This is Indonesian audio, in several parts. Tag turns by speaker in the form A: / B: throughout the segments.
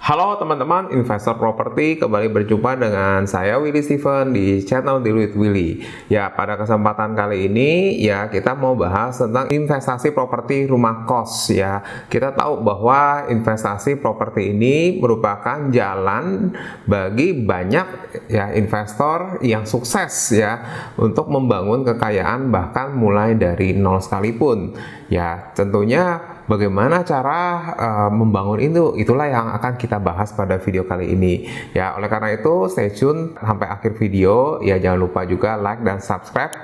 A: Halo teman-teman investor properti, kembali berjumpa dengan saya Willy Steven di channel Deal with Willy. Ya, pada kesempatan kali ini ya kita mau bahas tentang investasi properti rumah kos ya. Kita tahu bahwa investasi properti ini merupakan jalan bagi banyak ya investor yang sukses ya untuk membangun kekayaan bahkan mulai dari nol sekalipun. Ya, tentunya bagaimana cara membangun itulah yang akan kita bahas pada video kali ini. Ya, oleh karena itu stay tune sampai akhir video. Ya, jangan lupa juga like dan subscribe.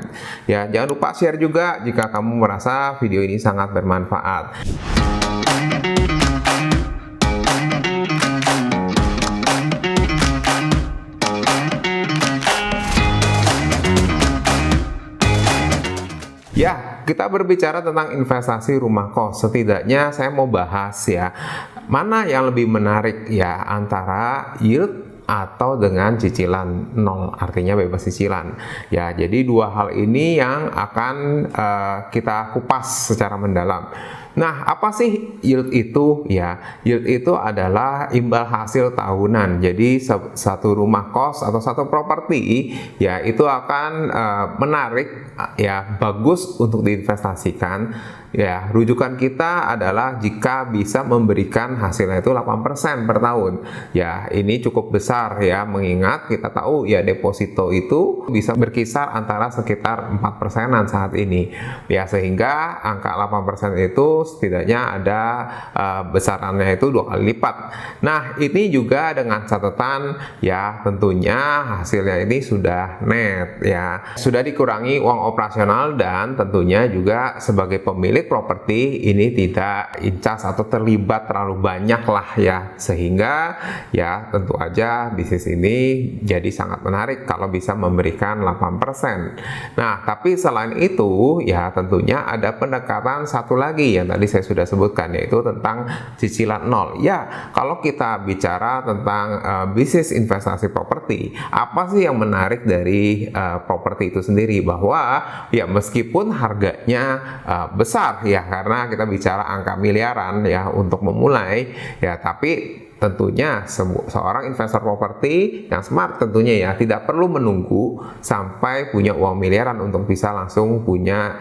A: Ya, jangan lupa share juga jika kamu merasa video ini sangat bermanfaat. Ya, kita berbicara tentang investasi rumah kos. Setidaknya saya mau bahas ya, mana yang lebih menarik ya antara yield atau dengan cicilan nol, artinya bebas cicilan. Ya, jadi dua hal ini yang akan kita kupas secara mendalam. Nah, apa sih yield itu? Ya, yield itu adalah imbal hasil tahunan. Jadi satu rumah kos atau satu properti ya itu akan menarik ya, bagus untuk diinvestasikan. Ya, rujukan kita adalah jika bisa memberikan hasilnya itu 8% per tahun. Ya, ini cukup besar ya, mengingat kita tahu ya deposito itu bisa berkisar antara sekitar 4%-an saat ini. Ya, sehingga angka 8% itu setidaknya ada besarannya itu 2 kali lipat. Nah, ini juga dengan catatan ya tentunya hasilnya ini sudah net ya, sudah dikurangi uang operasional, dan tentunya juga sebagai pemilik properti ini tidak incas atau terlibat terlalu banyak lah ya, sehingga ya tentu aja bisnis ini jadi sangat menarik kalau bisa memberikan 8%. Nah, tapi selain itu ya tentunya ada pendekatan satu lagi yang tadi saya sudah sebutkan, yaitu tentang cicilan nol. Ya, kalau kita bicara tentang bisnis investasi properti, apa sih yang menarik dari properti itu sendiri? Bahwa ya meskipun harganya besar ya, karena kita bicara angka miliaran ya untuk memulai ya, tapi tentunya seorang investor properti yang smart tentunya ya tidak perlu menunggu sampai punya uang miliaran untuk bisa langsung punya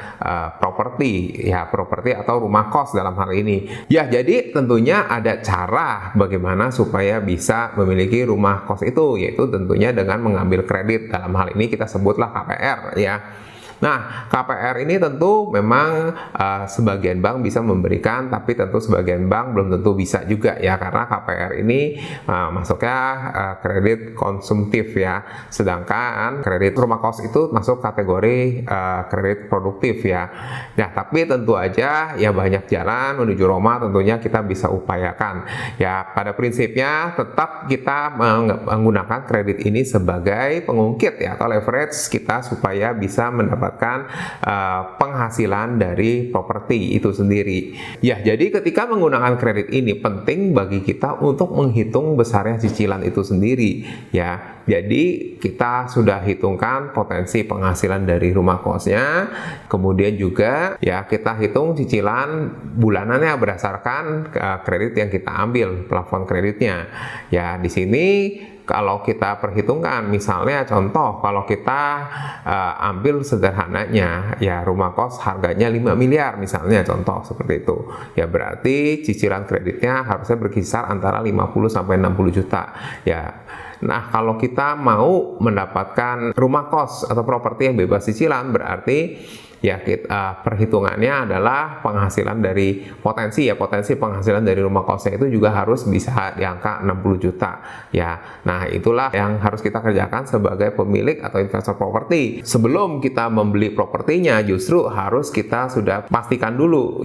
A: properti atau rumah kos dalam hal ini. Ya, jadi tentunya ada cara bagaimana supaya bisa memiliki rumah kos itu, yaitu tentunya dengan mengambil kredit. Dalam hal ini kita sebutlah KPR ya. Nah, KPR ini tentu memang sebagian bank bisa memberikan, tapi tentu sebagian bank belum tentu bisa juga ya, karena KPR ini masuknya kredit konsumtif ya, sedangkan kredit rumah kos itu masuk kategori kredit produktif ya. Nah, tapi tentu aja ya banyak jalan menuju Roma tentunya kita bisa upayakan. Ya, pada prinsipnya tetap kita menggunakan kredit ini sebagai pengungkit ya, atau leverage kita supaya bisa mendapatkan penghasilan dari properti itu sendiri. Ya, jadi ketika menggunakan kredit ini penting bagi kita untuk menghitung besarnya cicilan itu sendiri ya. Jadi kita sudah hitungkan potensi penghasilan dari rumah kosnya, kemudian juga ya kita hitung cicilan bulanannya berdasarkan kredit yang kita ambil, plafon kreditnya. Ya, di sini kalau kita perhitungkan, misalnya contoh kalau kita ambil sederhananya ya rumah kos harganya 5 miliar misalnya, contoh seperti itu ya, berarti cicilan kreditnya harusnya berkisar antara 50 sampai 60 juta ya. Nah, kalau kita mau mendapatkan rumah kos atau properti yang bebas cicilan, berarti ya kita perhitungannya adalah penghasilan dari potensi penghasilan dari rumah kosnya itu juga harus bisa di angka 60 juta ya. Nah, itulah yang harus kita kerjakan sebagai pemilik atau investor properti. Sebelum kita membeli propertinya, justru harus kita sudah pastikan dulu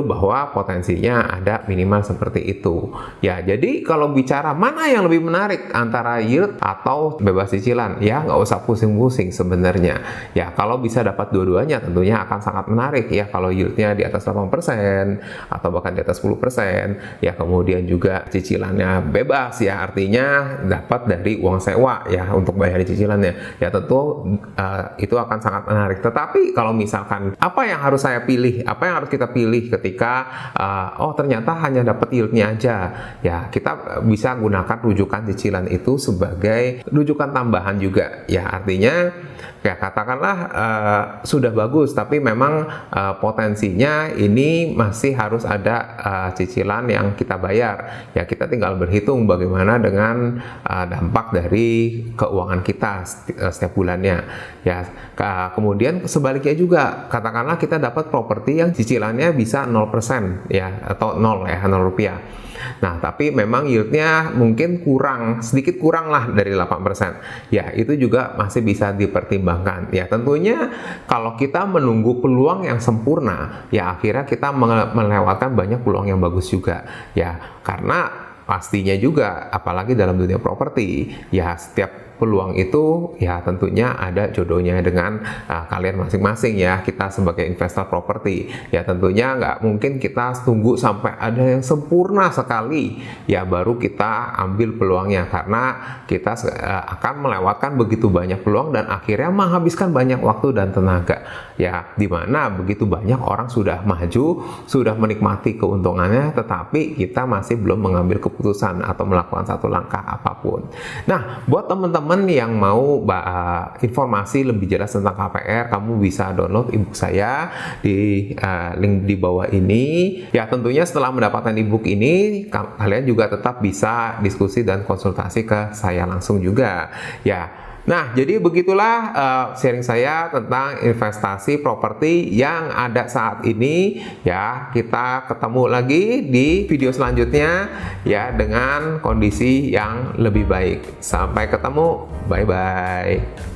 A: bahwa potensinya ada minimal seperti itu ya. Jadi kalau bicara mana yang lebih menarik antara yield atau bebas cicilan, ya nggak usah pusing-pusing sebenarnya ya. Kalau bisa dapat dua-duanya tentunya akan sangat menarik ya. Kalau yieldnya di atas 8% atau bahkan di atas 10% ya, kemudian juga cicilannya bebas ya, artinya dapat dari uang sewa ya untuk bayar cicilannya ya, tentu itu akan sangat menarik. Tetapi kalau misalkan apa yang harus saya pilih, apa yang harus kita terpilih ketika oh ternyata hanya dapat yieldnya aja, ya kita bisa gunakan rujukan cicilan itu sebagai rujukan tambahan juga ya. Artinya ya katakanlah sudah bagus tapi memang potensinya ini masih harus ada cicilan yang kita bayar ya. Kita tinggal berhitung bagaimana dengan dampak dari keuangan kita setiap bulannya ya. Kemudian sebaliknya juga, katakanlah kita dapat properti yang cicilannya bisa 0% ya, atau 0 ya, 0 rupiah. Nah, tapi memang yieldnya mungkin sedikit kurang lah dari 8%. Ya, itu juga masih bisa dipertimbangkan. Ya, tentunya kalau kita menunggu peluang yang sempurna, ya akhirnya kita melewatkan banyak peluang yang bagus juga. Ya, karena pastinya juga, apalagi dalam dunia properti, ya setiap peluang itu ya tentunya ada jodohnya dengan kalian masing-masing ya. Kita sebagai investor properti ya tentunya nggak mungkin kita tunggu sampai ada yang sempurna sekali ya baru kita ambil peluangnya, karena kita akan melewatkan begitu banyak peluang dan akhirnya menghabiskan banyak waktu dan tenaga ya, dimana begitu banyak orang sudah maju, sudah menikmati keuntungannya, tetapi kita masih belum mengambil keputusan atau melakukan satu langkah apapun. Nah, buat teman-teman yang mau informasi lebih jelas tentang KPR, kamu bisa download ebook saya di link di bawah ini. Ya tentunya setelah mendapatkan ebook ini, kalian juga tetap bisa diskusi dan konsultasi ke saya langsung juga. Ya. Nah, jadi begitulah sharing saya tentang investasi properti yang ada saat ini ya. Kita ketemu lagi di video selanjutnya ya dengan kondisi yang lebih baik. Sampai ketemu, bye-bye.